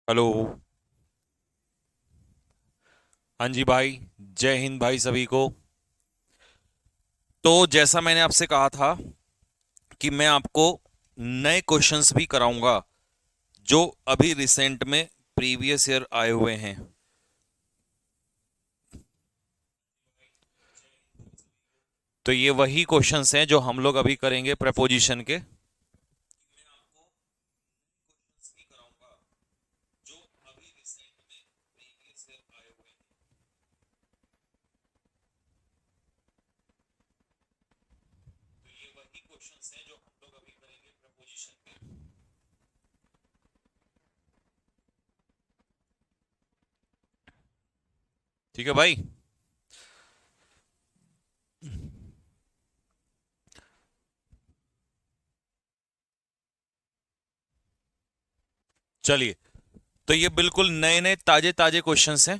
Hello. हाँ जी भाई। जय हिंद भाई सभी को। तो जैसा मैंने आपसे कहा था कि मैं आपको नए क्वेश्चंस भी कराऊंगा जो अभी रिसेंट में प्रीवियस ईयर आए हुए हैं। तो ये वही क्वेश्चंस हैं जो हम लोग अभी करेंगे प्रपोजिशन के। ठीक है भाई। चलिए, तो ये बिल्कुल नए नए ताजे ताजे क्वेश्चंस हैं।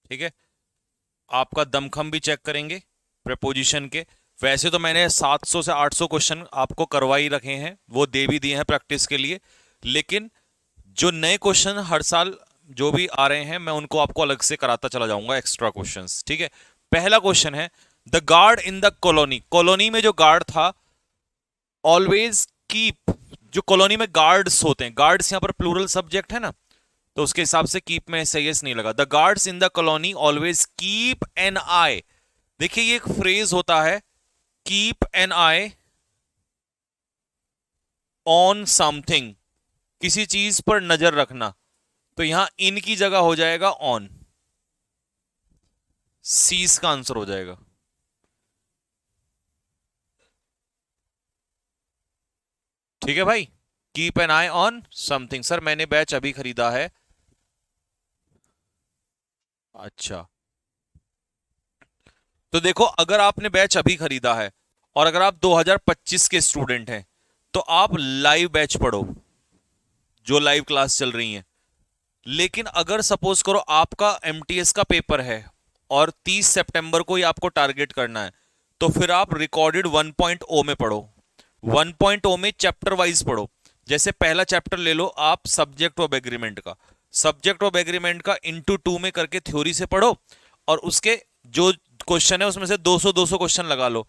ठीक है। आपका दमखम भी चेक करेंगे प्रपोजिशन के। वैसे तो मैंने 700 से 800 क्वेश्चन आपको करवा ही रखे हैं, वो दे भी दिए हैं प्रैक्टिस के लिए। लेकिन जो नए क्वेश्चन हर साल जो भी आ रहे हैं मैं उनको आपको अलग से कराता चला जाऊंगा, एक्स्ट्रा क्वेश्चंस। ठीक है। पहला क्वेश्चन है, the guard in the colony. Colony में जो गार्ड था, ऑलवेज कीप। जो कॉलोनी में गार्ड्स होते हैं, गार्ड्स यहां पर प्लूरल सब्जेक्ट है ना, तो उसके हिसाब से कीप में सही नहीं लगा। The guards in the colony always keep an eye. देखिए ये एक फ्रेज होता है, keep an eye on something, किसी चीज पर नजर रखना। तो यहां इन की जगह हो जाएगा ऑन, सीज का आंसर हो जाएगा। ठीक है भाई। Keep an eye on something. Sir मैंने बैच अभी खरीदा है। अच्छा, तो देखो अगर आपने बैच अभी खरीदा है और अगर आप 2025 के स्टूडेंट हैं तो आप लाइव बैच पढ़ो, जो लाइव क्लास चल रही है। लेकिन अगर सपोज करो आपका एमटीएस का पेपर है और 30 सितंबर को ही आपको टारगेट करना है, तो फिर आप रिकॉर्डेड 1.0 में पढ़ो। 1.0 में चैप्टर वाइज पढ़ो। जैसे पहला चैप्टर ले लो आप सब्जेक्ट ऑफ एग्रीमेंट का। सब्जेक्ट ऑफ एग्रीमेंट का इंटू टू में करके थ्योरी से पढ़ो, और उसके जो क्वेश्चन है उसमें से 200 200 क्वेश्चन लगा लो।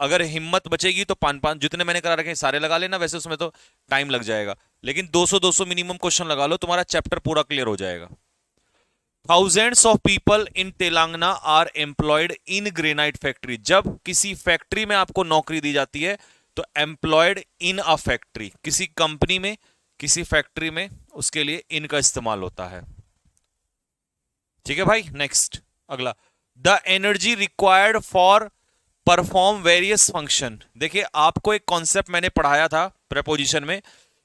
अगर हिम्मत बचेगी तो पांच पांच जितने मैंने करा रखे हैं सारे लगा लेना, वैसे उसमें तो टाइम लग जाएगा। लेकिन 200 200 मिनिमम क्वेश्चन लगा लो, तुम्हारा चैप्टर पूरा क्लियर हो जाएगा। Thousands of people in Telangana are employed in granite factory. जब किसी फैक्ट्री में आपको नौकरी दी जाती है तो एम्प्लॉयड इन अ फैक्ट्री, किसी कंपनी में किसी फैक्ट्री में, उसके लिए इन का इस्तेमाल होता है। ठीक है भाई। नेक्स्ट, अगला, the energy required for perform various function. देखिए आपको एक कॉन्सेप्ट मैंने पढ़ाया था प्रपोजिशन में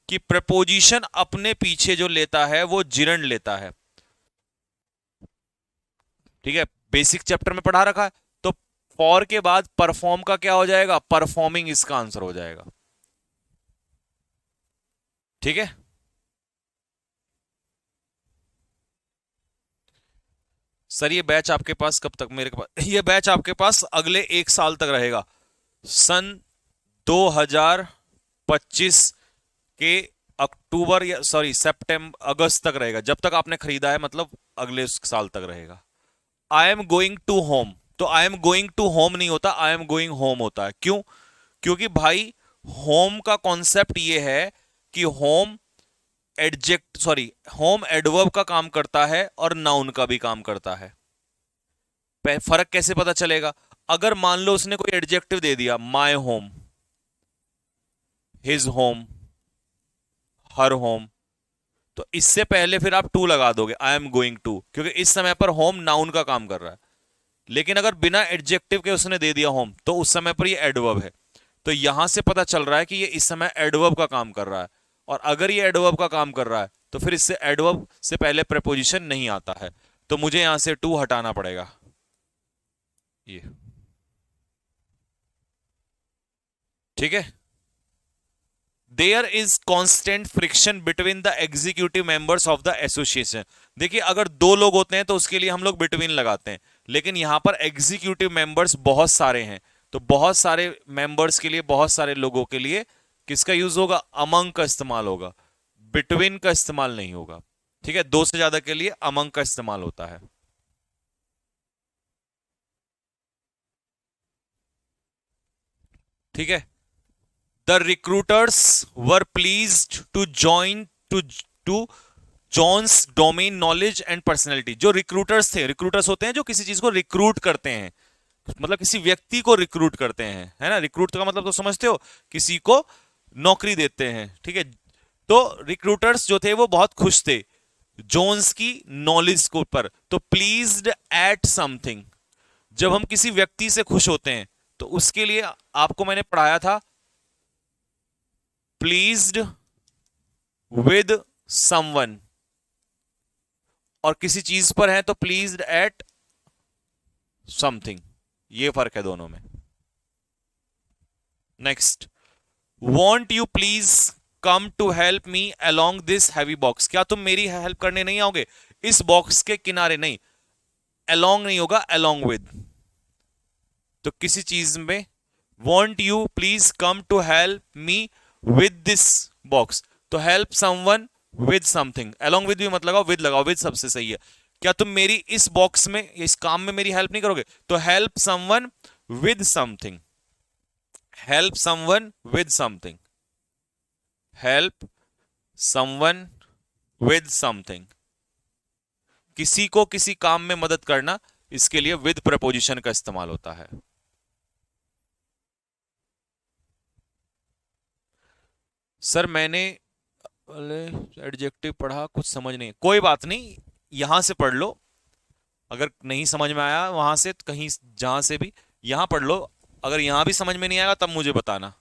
कि प्रपोजिशन अपने पीछे जो लेता है वो जिरंड लेता है। ठीक है, बेसिक चैप्टर में पढ़ा रखा है। तो फॉर के बाद परफॉर्म का क्या हो जाएगा, परफॉर्मिंग, इसका आंसर हो जाएगा। ठीक है। सर ये बैच आपके पास कब तक, मेरे पास ये बैच आपके पास अगले 1 साल तक रहेगा। सन 2025 के अक्टूबर या सॉरी सितंबर अगस्त तक रहेगा, जब तक आपने खरीदा है, मतलब अगले साल तक रहेगा। I am going to home, तो I am going to home नहीं होता, आई एम गोइंग होम होता है। क्यों? क्योंकि भाई होम का कॉन्सेप्ट ये है कि होम एडजेक्ट सॉरी होम एडवर्ब का काम करता है और नाउन का भी काम करता है। फर्क कैसे पता चलेगा? अगर मान लो उसने कोई एडजेक्टिव दे दिया, my home, his home, her home, तो इससे पहले फिर आप टू लगा दोगे, आई एम गोइंग टू, क्योंकि इस समय पर होम नाउन का काम कर रहा है। लेकिन अगर बिना एडजेक्टिव के उसने दे दिया होम, तो उस समय पर ये एडवर्ब है। तो यहां से पता चल रहा है कि ये इस समय एडवर्ब का काम कर रहा है। और अगर ये एडवर्ब का काम कर रहा है तो फिर इससे एडवर्ब से पहले प्रेपोजिशन नहीं आता है, तो मुझे यहां से टू हटाना पड़ेगा। ये ठीक है। There is constant friction between the executive members of the association. देखिए अगर दो लोग होते हैं तो उसके लिए हम लोग बिटवीन लगाते हैं, लेकिन यहां पर एग्जीक्यूटिव मेंबर्स बहुत सारे हैं, तो बहुत सारे मेंबर्स के लिए, बहुत सारे लोगों के लिए किसका यूज होगा, अमंग का इस्तेमाल होगा, बिटवीन का इस्तेमाल नहीं होगा। ठीक है, दो से ज्यादा के लिए अमंग का इस्तेमाल होता है। ठीक है, the recruiters were pleased to join to John's domain knowledge and personality. जो रिक्रूटर्स थे, रिक्रूटर्स होते हैं जो किसी चीज को रिक्रूट करते हैं, मतलब किसी व्यक्ति को रिक्रूट करते हैं, है ना। रिक्रूट का मतलब तो समझते हो, किसी को नौकरी देते हैं, ठीक है। तो रिक्रूटर्स जो थे वो बहुत खुश थे जोन्स की नॉलेज को पर। तो प्लीज्ड एट समथिंग, जब हम किसी व्यक्ति से खुश होते हैं तो उसके लिए आपको मैंने पढ़ाया था प्लीज्ड विद समवन, और किसी चीज पर है तो प्लीज्ड एट समथिंग, ये फर्क है दोनों में। Next, want you please come to help me along this heavy box. क्या तुम मेरी हेल्प करने नहीं आओगे इस बॉक्स के किनारे? नहीं, अलोंग नहीं होगा, अलोंग विद। तो किसी चीज में want you please come to help me with this box, तो help someone with something. Along with भी मत लगाओ, विद लगाओ, विद सबसे सही है। क्या तुम मेरी इस बॉक्स में, इस काम में मेरी हेल्प नहीं करोगे? तो help someone with something, help someone with something, help someone with something. किसी को किसी काम में मदद करना, इसके लिए विद प्रपोजिशन का इस्तेमाल होता है। सर मैंने एडजेक्टिव पढ़ा, कुछ समझ नहीं, कोई बात नहीं, यहां से पढ़ लो। अगर नहीं समझ में आया वहां से, कहीं जहां से भी, यहां पढ़ लो। अगर यहां भी समझ में नहीं आएगा तब मुझे बताना,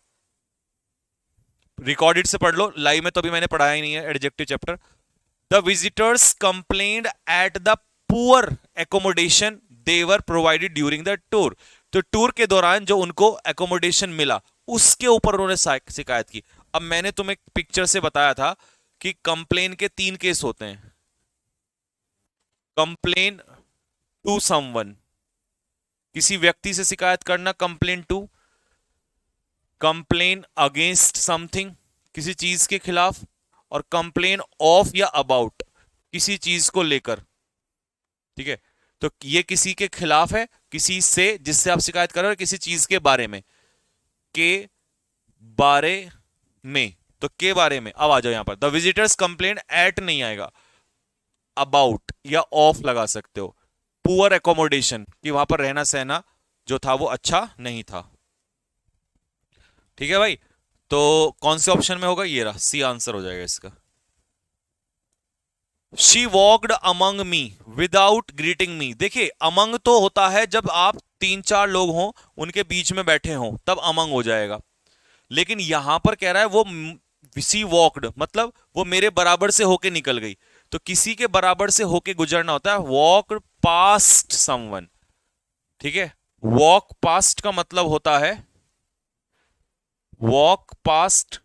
रिकॉर्डेड से पढ़ लो, लाइव में तो अभी मैंने पढ़ाया ही नहीं है adjective chapter. The visitors complained at the poor accommodation they were provided during the tour. तो टूर के दौरान जो उनको एकोमोडेशन मिला उसके ऊपर उन्होंने शिकायत की। अब मैंने तुम्हें पिक्चर से बताया था कि कंप्लेन के तीन केस होते हैं। कंप्लेन टू समवन, किसी व्यक्ति से शिकायत करना, complain to. Complain against something, किसी चीज के खिलाफ। और कंप्लेन ऑफ या अबाउट, किसी चीज को लेकर। ठीक है, तो ये किसी के खिलाफ है, किसी से जिससे आप शिकायत कर रहे हो, किसी चीज के बारे में, के बारे में। तो के बारे में, अब आ जाओ यहां पर, द विजिटर्स कंप्लेन एट नहीं आएगा, अबाउट या ऑफ लगा सकते हो। पुअर एकोमोडेशन, कि वहां पर रहना सहना जो था वो अच्छा नहीं था। ठीक है भाई, तो कौन से ऑप्शन में होगा? ये रहा, सी आंसर हो जाएगा इसका। She walked among me without greeting me. देखिए, अमंग तो होता है जब आप तीन चार लोग हों, उनके बीच में बैठे हों, तब अमंग हो जाएगा। लेकिन यहां पर कह रहा है वो सी वॉकड, मतलब वो मेरे बराबर से होके निकल गई। तो किसी के बराबर से होके गुजरना होता है वॉक पास्ट समवन। ठीक है, वॉक पास्ट का मतलब होता है वॉक पास्ट।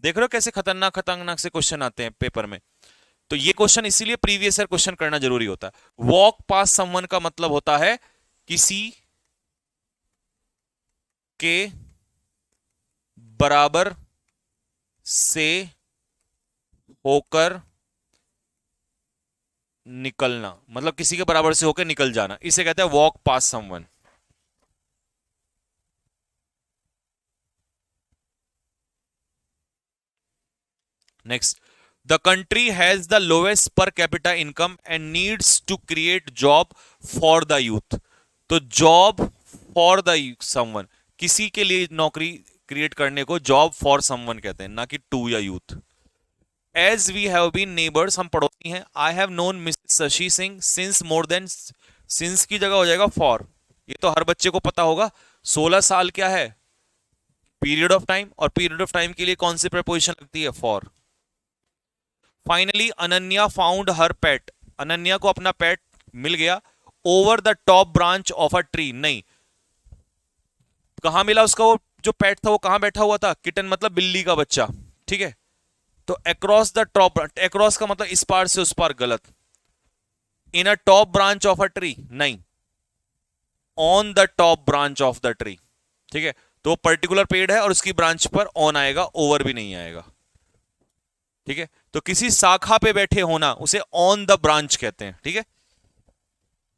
देख रहे हो कैसे खतरनाक खतरनाक से क्वेश्चन आते हैं पेपर में। तो ये क्वेश्चन इसीलिए प्रीवियस ईयर क्वेश्चन करना जरूरी होता है। वॉक पास्ट समवन का मतलब होता है किसी के बराबर से होकर निकलना, मतलब किसी के बराबर से होकर निकल जाना, इसे कहते हैं walk pass someone. Next, the country has the lowest per capita income and needs to create job for the youth. तो जॉब फॉर द समवन, किसी के लिए नौकरी क्रिएट करने को जॉब फॉर समवन कहते हैं, ना कि टू या youth. As we have been neighbours, हम पड़ोसी हैं। I have known Mrs Shashi Singh since more than, since की जगह हो जाएगा फॉर। ये तो हर बच्चे को पता होगा, 16 साल क्या है? पीरियड ऑफ टाइम, और पीरियड ऑफ टाइम के लिए कौन सी प्रपोजिशन लगती है? For. Finally Ananya found her pet, Ananya को अपना पेट मिल गया। Over the top branch of a tree, नहीं, कहां मिला उसका? वो जो पेट था वो कहां बैठा हुआ था? किटन मतलब बिल्ली का बच्चा। ठीक है, तो अक्रॉस द टॉप, अक्रॉस का मतलब इस पार से उस पार, गलत। In a top branch of a tree, नहीं, on the top branch of the tree. ठीक है, तो पर्टिकुलर पेड़ है और उसकी ब्रांच पर ऑन आएगा, ओवर भी नहीं आएगा। ठीक है, तो किसी शाखा पे बैठे होना उसे ऑन द ब्रांच कहते हैं। ठीक है,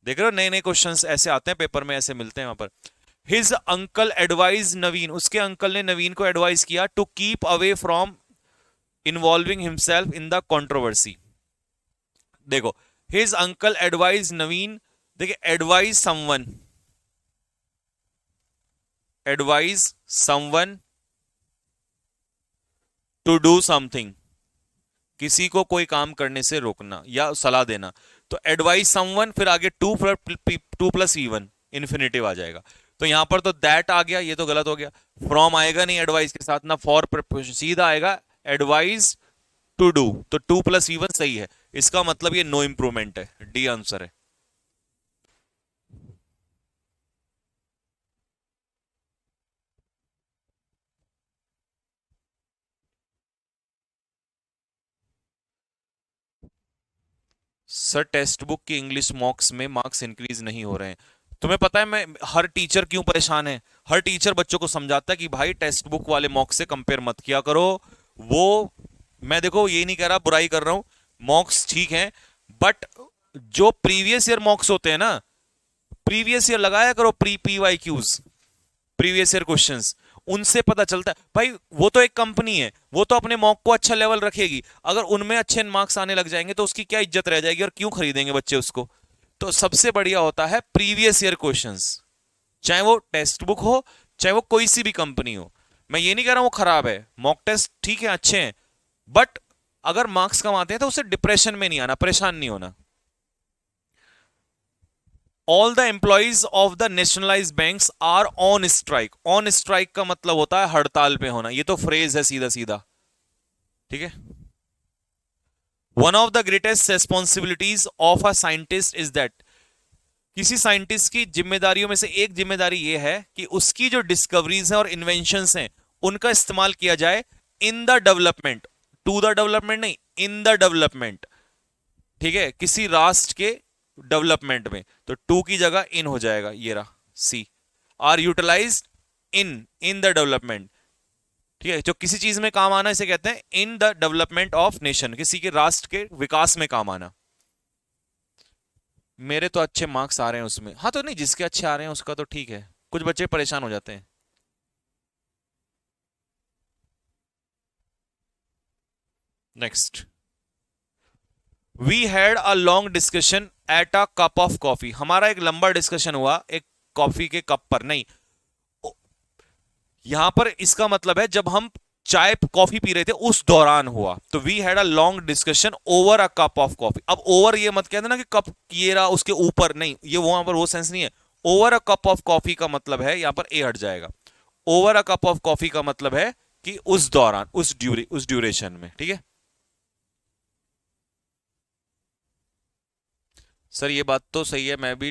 देख रहे हो नए नए क्वेश्चंस ऐसे आते हैं पेपर में, ऐसे मिलते हैं वहां पर। हिज अंकल एडवाइज नवीन, उसके अंकल ने नवीन को एडवाइस किया to keep away from involving himself in the controversy. देखो, हिज अंकल एडवाइज नवीन, देखिए advise someone to do something, किसी को कोई काम करने से रोकना या सलाह देना। तो एडवाइस समवन, फिर आगे टू प्लस ईवन इन्फिनेटिव आ जाएगा। तो यहां पर तो दैट आ गया, ये तो गलत हो गया। फ्रॉम आएगा नहीं एडवाइस के साथ, ना फॉर, सीधा आएगा एडवाइस टू डू, तो टू प्लस ईवन सही है। इसका मतलब ये नो इंप्रूवमेंट है, डी आंसर है। सर टेक्स्ट बुक की इंग्लिश मॉक्स में मार्क्स इंक्रीज नहीं हो रहे हैं। तुम्हें पता है मैं, हर टीचर क्यों परेशान है? हर टीचर बच्चों को समझाता है कि भाई टेक्स्ट बुक वाले मॉक्स से कंपेयर मत किया करो। वो, मैं देखो ये नहीं कह रहा, बुराई कर रहा हूं, मॉक्स ठीक है, बट जो प्रीवियस ईयर मॉक्स होते हैं ना, प्रीवियस ईयर लगाया करो, PYQs, प्रीवियस ईयर क्वेश्चंस, उनसे पता चलता है भाई। वो तो एक कंपनी है, वो तो अपने मॉक को अच्छा लेवल रखेगी, अगर उनमें अच्छे मार्क्स आने लग जाएंगे तो उसकी क्या इज्जत रह जाएगी, और क्यों खरीदेंगे बच्चे उसको? तो सबसे बढ़िया होता है प्रीवियस ईयर क्वेश्चंस, चाहे वो टेक्स्ट बुक हो, चाहे वो कोई सी भी कंपनी हो। मैं ये नहीं कह रहा हूं वो खराब है, मॉक टेस्ट ठीक है, अच्छे हैं, बट अगर मार्क्स कम आते हैं तो उससे डिप्रेशन में नहीं आना, परेशान नहीं होना। All the employees of the nationalise banks are on strike. On strike का मतलब होता है हड़ताल पे होना, ये तो फ्रेज है सीधा सीधा। ठीक है, one of the greatest responsibilities of a scientist is that, किसी साइंटिस्ट की जिम्मेदारियों में से एक जिम्मेदारी यह है कि उसकी जो डिस्कवरीज हैं और इन्वेंशंस हैं उनका इस्तेमाल किया जाए in the development, to the development नहीं, इन द डेवलपमेंट। ठीक है, किसी राष्ट्र के डेवलपमेंट में, तो टू की जगह इन हो जाएगा, ये रहा C, are utilise in in the development. ठीक है, जो किसी चीज में काम आना इसे कहते हैं इन द डेवलपमेंट ऑफ नेशन, किसी के राष्ट्र के विकास में काम आना। मेरे तो अच्छे मार्क्स आ रहे हैं उसमें, हाँ तो नहीं, जिसके अच्छे आ रहे हैं उसका तो ठीक है, कुछ बच्चे परेशान हो जाते हैं। Next, we had a long discussion at a cup of coffee, हमारा एक लंबा डिस्कशन हुआ एक कॉफी के कप पर, नहीं, यहां पर इसका मतलब है जब हम चाय कॉफी पी रहे थे उस दौरान हुआ, तो we had a long discussion over a cup of coffee. अब ओवर ये मत कहते ना कि कप ये रहा उसके ऊपर, नहीं, ये वहां पर वो सेंस नहीं है। Over a cup of coffee का मतलब है, यहां पर ए हट जाएगा, over a cup of coffee का मतलब है कि उस दौरान, उस ड्यूरेशन में। ठीक है सर, ये बात तो सही है, मैं भी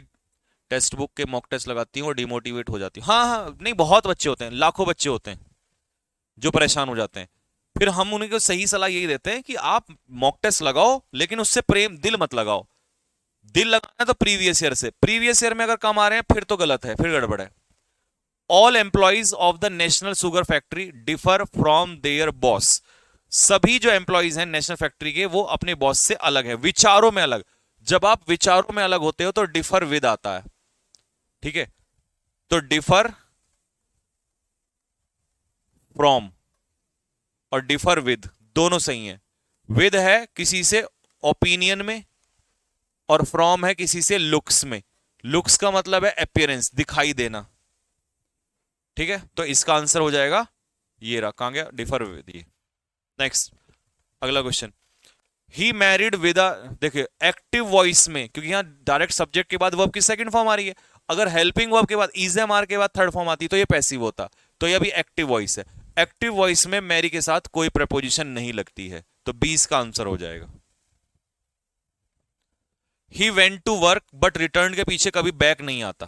टेक्स्ट बुक के मॉक टेस्ट लगाती हूँ और डिमोटिवेट हो जाती हूँ। हाँ हाँ, नहीं, बहुत बच्चे होते हैं, लाखों बच्चे होते हैं जो परेशान हो जाते हैं। फिर हम उन्हें सही सलाह यही देते हैं कि आप मॉक टेस्ट लगाओ, लेकिन उससे प्रेम दिल मत लगाओ। दिल लगाना है तो प्रीवियस ईयर से, प्रीवियस ईयर में अगर कम आ रहे हैं फिर तो गलत है, फिर गड़बड़ है। All employees of the national sugar factory differ from there boss, सभी जो एम्प्लॉइज हैं नेशनल फैक्ट्री के वो अपने बॉस से अलग है, विचारों में अलग। जब आप विचारों में अलग होते हो तो डिफर विद आता है। ठीक है, तो डिफर फ्रॉम और डिफर विद दोनों सही हैं। विद है किसी से ओपिनियन में, और फ्रॉम है किसी से लुक्स में। लुक्स का मतलब है अपियरेंस, दिखाई देना। ठीक है, तो इसका आंसर हो जाएगा ये रहा, कहां गया, डिफर विद। ये नेक्स्ट, अगला question, he married with a, देखिए एक्टिव वॉइस में, क्योंकि यहां डायरेक्ट सब्जेक्ट के बाद वर्ब की सेकंड फॉर्म आ रही है, अगर हेल्पिंग वर्ब के बाद इज एम आर के बाद थर्ड फॉर्म आती तो ये पैसिव होता, तो ये अभी एक्टिव वॉइस है। एक्टिव वॉइस में मैरी के साथ कोई प्रपोजिशन नहीं लगती है, तो 20 का आंसर हो जाएगा। He went to work but return के पीछे कभी बैक नहीं आता,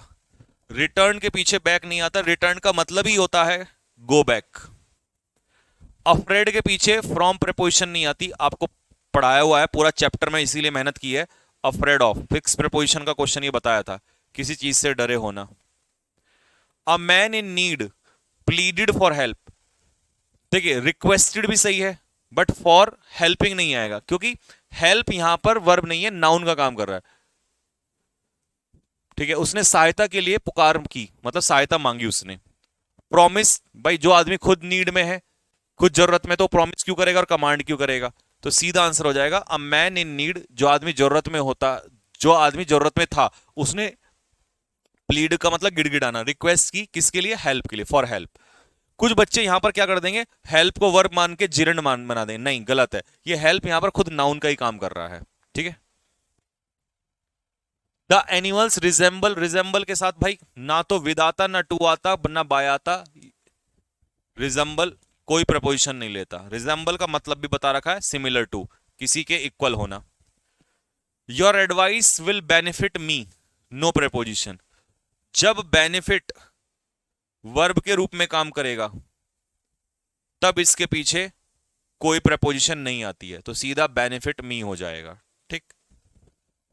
रिटर्न के पीछे बैक नहीं आता, रिटर्न का मतलब ही होता है गो बैक। अफ्रेड के पीछे फ्रॉम प्रपोजिशन नहीं आती, आपको पढ़ाया हुआ है पूरा चैप्टर में, इसीलिए मेहनत की है। अफ्रेड ऑफ फिक्स प्रपोजिशन का क्वेश्चन ये बताया था, किसी चीज से डरे होना। A man in need pleaded for help, देखिए रिक्वेस्टेड भी सही है, बट फॉर हेल्पिंग नहीं आएगा, क्योंकि हेल्प यहां पर वर्ब नहीं है, नाउन का काम कर रहा है। ठीक है, उसने सहायता के लिए पुकार की, मतलब सहायता मांगी उसने। प्रॉमिस, भाई जो आदमी खुद नीड में है, खुद जरूरत में, तो प्रॉमिस क्यों करेगा और कमांड क्यों करेगा? तो सीधा आंसर हो जाएगा अ मैन इन नीड, जो आदमी जरूरत में होता, जो आदमी जरूरत में था, उसने प्लीड का मतलब गिड़गिड़ाना, रिक्वेस्ट की, किसके लिए? हेल्प के लिए, फॉर हेल्प। कुछ बच्चे यहां पर क्या कर देंगे, हेल्प को वर्ब मान के जिरंड मान बना देंगे, नहीं, गलत है। ये हेल्प यहां पर खुद नाउन का ही काम कर रहा है। ठीक है। द एनिमल्स रिजेंबल, रिजेंबल के साथ भाई ना तो विद आता, ना टू आता, ना बाय आता। रिजेंबल कोई प्रपोजिशन नहीं लेता। रिजेंबल का मतलब भी बता रखा है, सिमिलर टू, किसी के इक्वल होना। Your advice will benefit me, no preposition. जब बेनिफिट वर्ब के रूप में काम करेगा तब इसके पीछे कोई प्रपोजिशन नहीं आती है, तो सीधा बेनिफिट मी हो जाएगा। ठीक।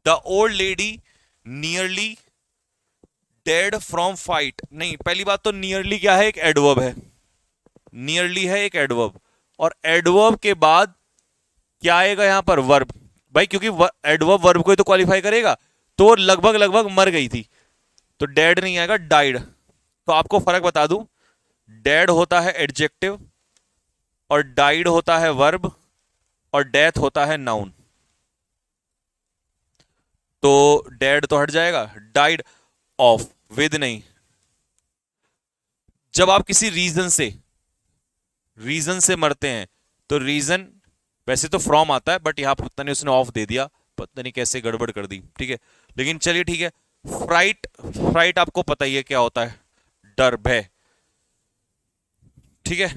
The old lady nearly dead from fight, नहीं, पहली बात तो नियरली क्या है? एक एडवर्ब है। नियरली है एक एडवर्ब, और एडवर्ब के बाद क्या आएगा यहां पर? वर्ब। भाई क्योंकि एडवर्ब वर्ब को ही तो क्वालिफाई करेगा, तो वो लगभग लगभग मर गई थी, तो डेड नहीं आएगा, डाइड। तो आपको फर्क बता दूं, डेड होता है एडजेक्टिव, और डाइड होता है वर्ब, और डेथ होता है नाउन। तो डेड तो हट जाएगा, डाइड ऑफ, विद नहीं। जब आप किसी रीजन से मरते हैं, तो रीजन वैसे तो फ्रॉम आता है, बट यहां पता नहीं उसने ऑफ दे दिया, पता नहीं कैसे गड़बड़ कर दी। ठीक है, लेकिन चलिए ठीक है। फ्राइट, फ्राइट आपको पता ही है क्या होता है, डर, भय। ठीक है।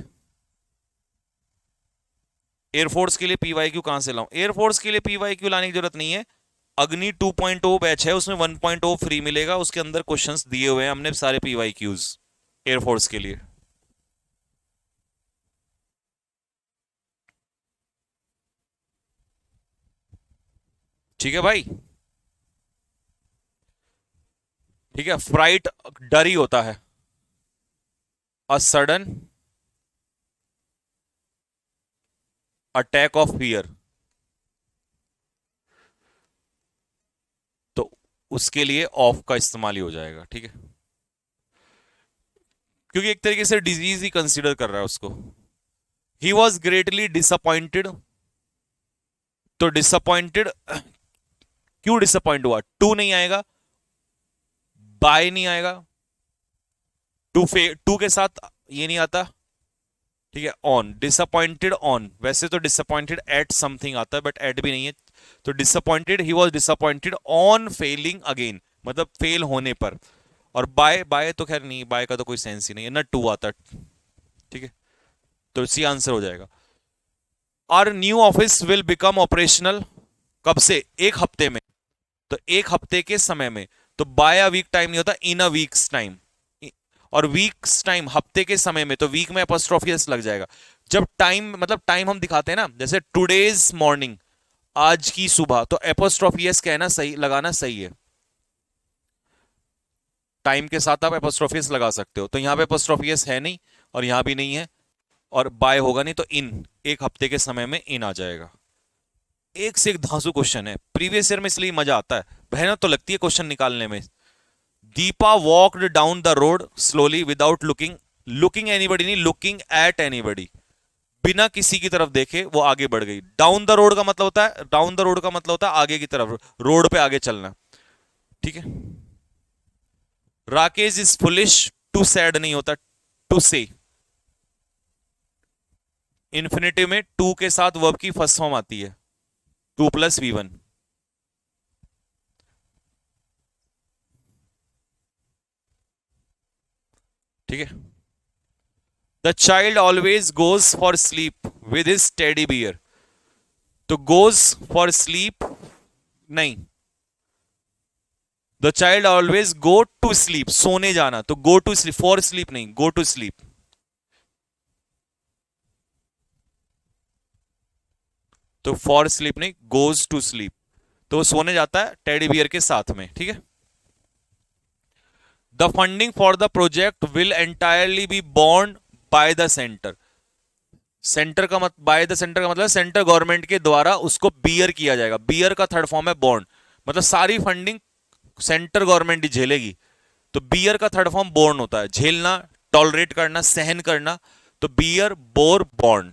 एयरफोर्स के लिए पीवाईक्यू कहां से लाऊं? एयरफोर्स के लिए पीवाईक्यू लाने की जरूरत नहीं है। अग्नि 2.0 बैच है, उसमें 1.0 फ्री मिलेगा, उसके अंदर क्वेश्चंस दिए हुए हैं हमने सारे पीवाईक्यूज एयरफोर्स के लिए। ठीक है भाई। ठीक है, फ्राइट डर ही होता है, a sudden attack of fear, तो उसके लिए ऑफ का इस्तेमाल ही हो जाएगा। ठीक है, क्योंकि एक तरीके से डिजीज ही कंसीडर कर रहा है उसको। ही वॉज ग्रेटली डिसअपॉइंटेड, तो डिसअपॉइंटेड क्यों डिसअपॉइंट हुआ? टू नहीं आएगा, बाय नहीं आएगा, टू के साथ ये नहीं आता। ठीक है, ऑन, डिसअपॉइंटेड ऑन, वैसे तो डिसअपॉइंटेड एट समथिंग आता है, बट एट भी नहीं है, तो disappointed, he was disappointed on failing again, मतलब फेल होने पर। और बाय, बाय तो खैर नहीं, बाय का तो कोई सेंस ही नहीं है ना, टू आता। ठीक है, तो सी आंसर हो जाएगा। Our new office will become operational, कब से? एक हफ्ते में, तो एक हफ्ते के समय में। तो बाय अ वीक टाइम नहीं होता, इन अ वीक्स टाइम, और वीक्स टाइम हफ्ते के समय में, तो वीक में अपॉस्ट्रोफी एस लग जाएगा। जब टाइम, मतलब टाइम हम दिखाते हैं ना, जैसे टुडेज मॉर्निंग, आज की सुबह, तो अपॉस्ट्रोफी एस कहना सही, लगाना सही है। टाइम के साथ आप अपॉस्ट्रोफी एस लगा सकते हो, तो यहां पे अपॉस्ट्रोफी एस है नहीं, और यहां भी नहीं है, और बाय होगा नहीं, तो इन, एक हफ्ते के समय में इन आ जाएगा। एक से एक धांसू क्वेश्चन है, प्रीवियस ईयर में, इसलिए मजा आता है, मेहनत तो लगती है क्वेश्चन निकालने में। Deepa walked down the road slowly without looking, looking anybody नहीं, लुकिंग एट एनीबडी, बिना किसी की तरफ देखे वो आगे बढ़ गई। डाउन द रोड का मतलब होता है, डाउन द रोड का मतलब होता है आगे की तरफ, रोड पे आगे चलना। ठीक है। Rakesh is foolish, too sad नहीं होता, टू से। इन्फिनिटिव में टू के साथ वर्ब की फर्स्ट फॉर्म आती है, टू प्लस V1। ठीक है। The child always goes for sleep with his teddy bear, तो गोज फॉर स्लीप नहीं, the child always go to sleep, सोने जाना, तो go to sleep, for sleep नहीं, गो टू स्लीप। तो फॉर स्लीप नहीं, गोज टू स्लीप, तो वो सोने जाता है टेडी बियर के साथ में। ठीक है। The funding for the project will entirely be born by the centre, centre का बाय द सेंटर का मतलब सेंट्रल गवर्नमेंट के द्वारा उसको बियर किया जाएगा। बियर का थर्ड फॉर्म है बॉन्ड, मतलब सारी फंडिंग सेंट्रल गवर्नमेंट ही झेलेगी। तो बियर का थर्ड फॉर्म बॉन्ड होता है, झेलना, टॉलरेट करना, सहन करना। तो बियर बोर बॉन्ड,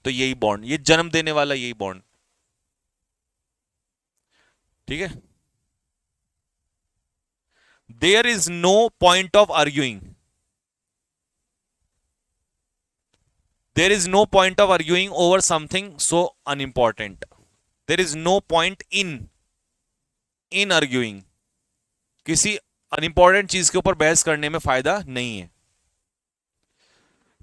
तो यही बॉन्ड, ये जन्म देने वाला यही बॉन्ड। ठीक है। There is no point of arguing, there is no point of arguing over something so unimportant. There is no point in in arguing, किसी अनइंपॉर्टेंट चीज के ऊपर बहस करने में फायदा नहीं है।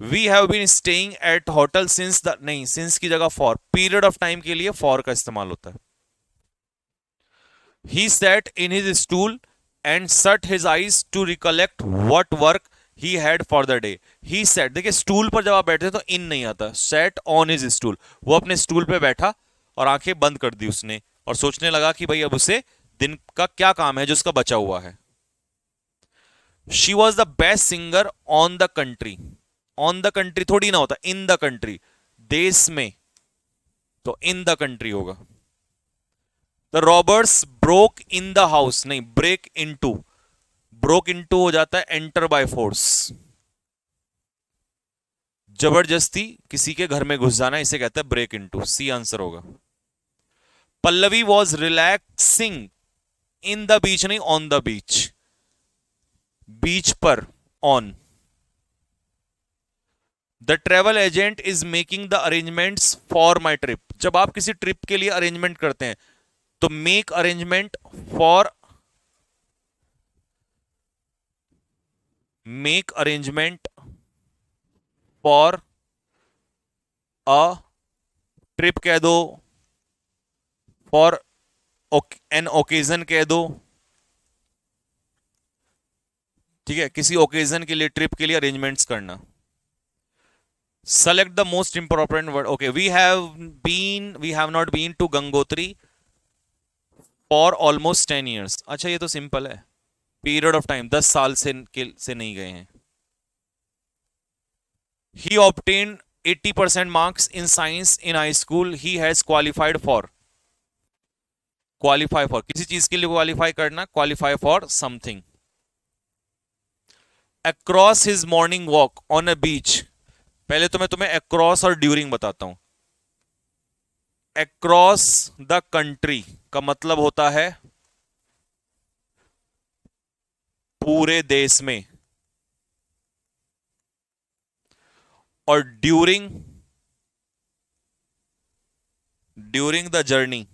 We have been staying at hotel since the, नहीं सिंस की जगह फॉर, पीरियड ऑफ टाइम के लिए फॉर का इस्तेमाल होता है। ही sat in his stool and shut his eyes to recollect what work he had for the day. He sat, देखिए स्टूल पर जब आप बैठते हैं तो इन नहीं आता, sat on his stool, वो अपने स्टूल पे बैठा और आंखें बंद कर दी उसने और सोचने लगा कि भाई अब उसे दिन का क्या काम है जो उसका बचा हुआ है। She was the best singer on the country, on the country थोड़ी ना होता, इन द कंट्री, देश में, तो इन द कंट्री होगा। The robbers broke in the house, नहीं ब्रेक इनटू, ब्रोक इनटू हो जाता है एंटर बाय फोर्स, जबरदस्ती किसी के घर में घुस जाना, इसे कहते हैं ब्रेक इनटू, सी आंसर होगा। Pallavi was relaxing in the beach, नहीं ऑन द बीच, बीच पर, on. The travel agent is making the arrangements for my trip, जब आप किसी ट्रिप के लिए अरेंजमेंट करते हैं तो make arrangement for, make arrangement for a trip कह दो, फॉर एन ओकेजन कह दो। ठीक है, किसी ओकेजन के लिए, ट्रिप के लिए अरेंजमेंट्स करना। Select the most important word. Okay, we have not been to Gangotri for almost 10 years. अच्छा ये तो सिंपल है, पीरियड ऑफ टाइम 10 साल से नहीं गए हैं। He obtained 80% marks in science in high school, he has qualified for, qualify for किसी चीज के लिए क्वालिफाई करना, qualify for something. Across his morning walk on a beach, पहले तो मैं तुम्हें अक्रॉस और ड्यूरिंग बताता हूं। अक्रॉस द कंट्री का मतलब होता है पूरे देश में, और ड्यूरिंग, ड्यूरिंग द जर्नी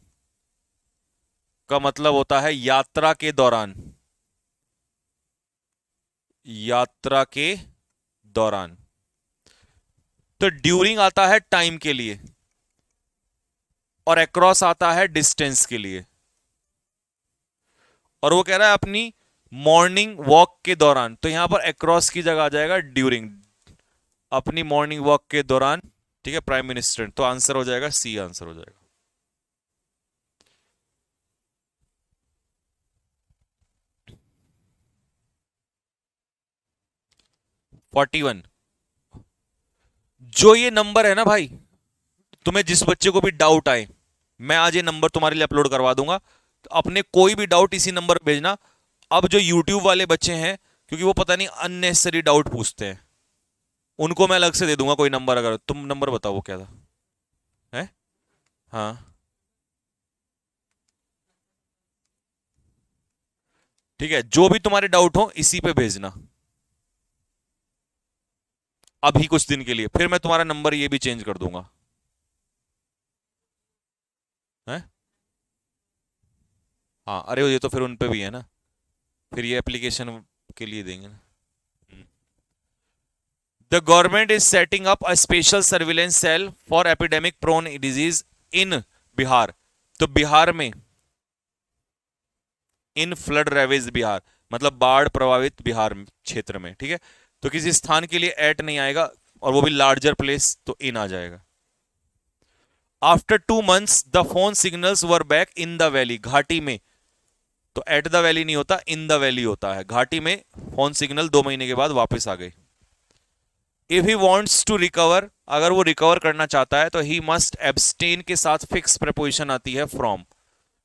का मतलब होता है यात्रा के दौरान, यात्रा के दौरान। तो ड्यूरिंग आता है टाइम के लिए और अक्रॉस आता है डिस्टेंस के लिए, और वो कह रहा है अपनी मॉर्निंग वॉक के दौरान, तो यहां पर अक्रॉस की जगह आ जाएगा ड्यूरिंग, अपनी मॉर्निंग वॉक के दौरान। ठीक है, प्राइम मिनिस्टर, तो आंसर हो जाएगा सी, आंसर हो जाएगा। फोर्टी वन, जो ये नंबर है ना भाई, तुम्हें जिस बच्चे को भी डाउट आए, मैं आज ये नंबर तुम्हारे लिए अपलोड करवा दूंगा, तो अपने कोई भी डाउट इसी नंबर पर भेजना। अब जो यूट्यूब वाले बच्चे हैं, क्योंकि वो पता नहीं अननेसेसरी डाउट पूछते हैं, उनको मैं अलग से दे दूंगा कोई नंबर। अगर तुम नंबर बताओ वो क्या था है? हाँ ठीक है, जो भी तुम्हारे डाउट हो इसी पे भेजना अभी कुछ दिन के लिए, फिर मैं तुम्हारा नंबर ये भी चेंज कर दूंगा है। हाँ अरे ये तो फिर उन पे भी है ना, फिर ये एप्लीकेशन के लिए देंगे ना। The government is setting up a special surveillance cell for epidemic prone disease in Bihar, तो बिहार में, इन फ्लड रेवेज बिहार मतलब बाढ़ प्रभावित बिहार क्षेत्र में। ठीक है, तो किसी स्थान के लिए एट नहीं आएगा और वो भी लार्जर प्लेस, तो इन आ जाएगा। After 2 months the phone signals were back in the valley, घाटी में, तो एट द वैली नहीं होता, इन द वैली होता है। घाटी में फोन सिग्नल 2 महीने के बाद वापस आ गए। If he wants to recover, अगर वो रिकवर करना चाहता है तो ही मस्ट एब्सटेन के साथ फिक्स प्रेपोजिशन आती है फ्रॉम,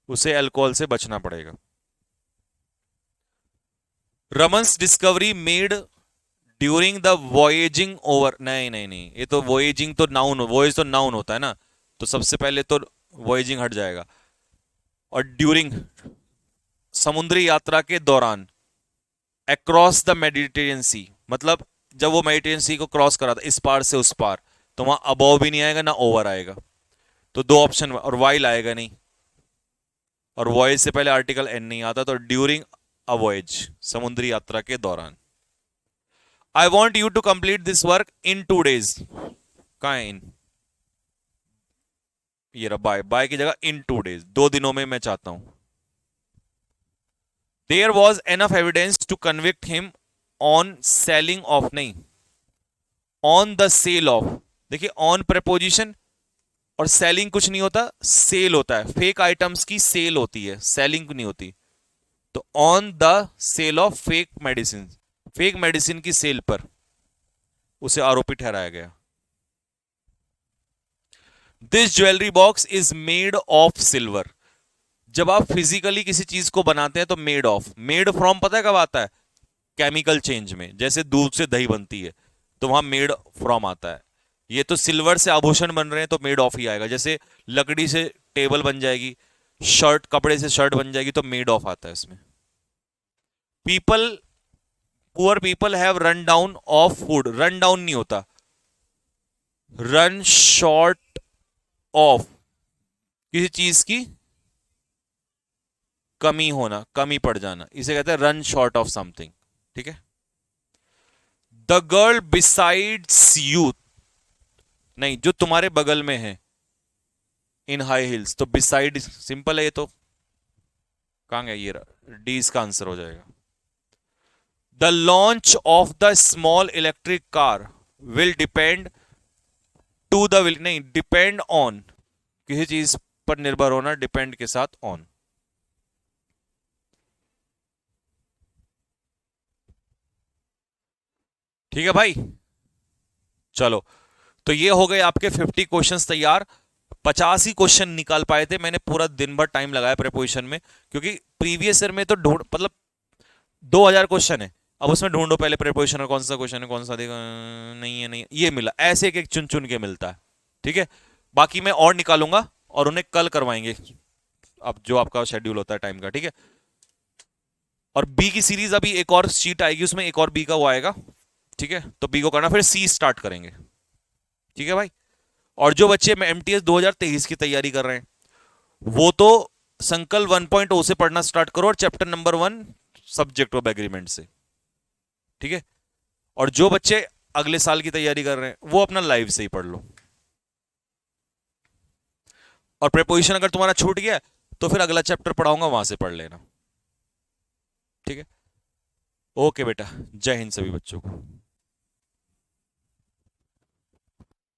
उसे अल्कोहल से बचना पड़ेगा। Raman's discovery made during the voyaging over, नहीं नहीं नहीं, ये तो वॉयेजिंग तो नाउन, वॉयेज तो नाउन होता है ना, तो सबसे पहले तो वॉयेजिंग हट जाएगा। और ड्यूरिंग, समुद्री यात्रा के दौरान, अक्रॉस द मेडिटेरियन सी, मतलब जब वो मेडिटेरियन सी को क्रॉस करा था इस पार से उस पार, तो वहां अबव भी नहीं आएगा ना ओवर आएगा, तो दो ऑप्शन, और वाइल आएगा नहीं, और वॉयज से पहले आर्टिकल एन नहीं आता, तो ड्यूरिंग अ वॉयज, समुद्री यात्रा के दौरान। I want you to complete this work in 2 days, कहा है इन, ये रहा बाय, बाय की जगह इन 2 days, 2 दिनों में मैं चाहता हूं। There was enough evidence to convict him on selling of, नहीं ऑन द सेल ऑफ, देखिए ऑन प्रेपोजिशन और सेलिंग कुछ नहीं होता, सेल होता है, फेक आइटम्स की सेल होती है, सेलिंग नहीं होती, तो on the sale of fake medicine, fake medicine की सेल पर उसे आरोपी ठहराया गया। This jewellery box is made of silver, जब आप फिजिकली किसी चीज को बनाते हैं तो मेड ऑफ, मेड फ्रॉम पता है कब आता है, केमिकल चेंज में, जैसे दूध से दही बनती है तो वहां मेड फ्रॉम आता है। ये तो सिल्वर से आभूषण बन रहे हैं तो मेड ऑफ ही आएगा, जैसे लकड़ी से टेबल बन जाएगी, शर्ट, कपड़े से शर्ट बन जाएगी, तो मेड ऑफ आता है इसमें। People, poor people have run down of food, run down नहीं होता, रन शॉर्ट ऑफ, किसी चीज की कमी होना, कमी पड़ जाना, इसे कहते हैं रन शॉर्ट ऑफ समथिंग, ठीक है। द गर्ल बिसाइड्स यू, नहीं जो तुम्हारे बगल में है, इन हाई हिल्स, तो बिसाइड सिंपल है, ये तो कहां गया, ये डी इसका आंसर हो जाएगा। The launch of the small electric car will depend to the will, नहीं डिपेंड ऑन, किसी चीज पर निर्भर होना, डिपेंड के साथ ऑन। ठीक है भाई, चलो, तो ये हो गए आपके 50 क्वेश्चंस तैयार। 50 ही क्वेश्चन निकाल पाए थे मैंने, पूरा दिन भर टाइम लगाया प्रिपरेशन में, क्योंकि प्रीवियस ईयर में तो ढूंढ, मतलब 2000 क्वेश्चन है, अब उसमें ढूंढो पहले प्रिपरेशन में कौन सा क्वेश्चन है, कौन सा देगा, नहीं है, नहीं ये मिला, ऐसे एक एक चुन चुन के मिलता है, ठीक है। बाकी मैं और निकालूंगा और उन्हें कल करवाएंगे, अब जो आपका शेड्यूल होता है टाइम का, ठीक है। और बी की सीरीज अभी एक और शीट आएगी, उसमें एक और बी का वो आएगा, ठीक है, तो बी को करना, फिर सी स्टार्ट करेंगे, ठीक है भाई। और जो बच्चे एमटीएस 2023 की तैयारी कर रहे हैं वो तो संकल्प 1.0 से पढ़ना स्टार्ट करो, और chapter number 1 subject of agreement से, ठीक है। और जो बच्चे अगले साल की तैयारी कर रहे हैं वो अपना लाइव से ही पढ़ लो, और प्रीपोजिशन अगर तुम्हारा छूट गया तो फिर अगला चैप्टर पढ़ाऊंगा, वहां से पढ़ लेना, ठीक है। ओके बेटा, जय हिंद सभी बच्चों को।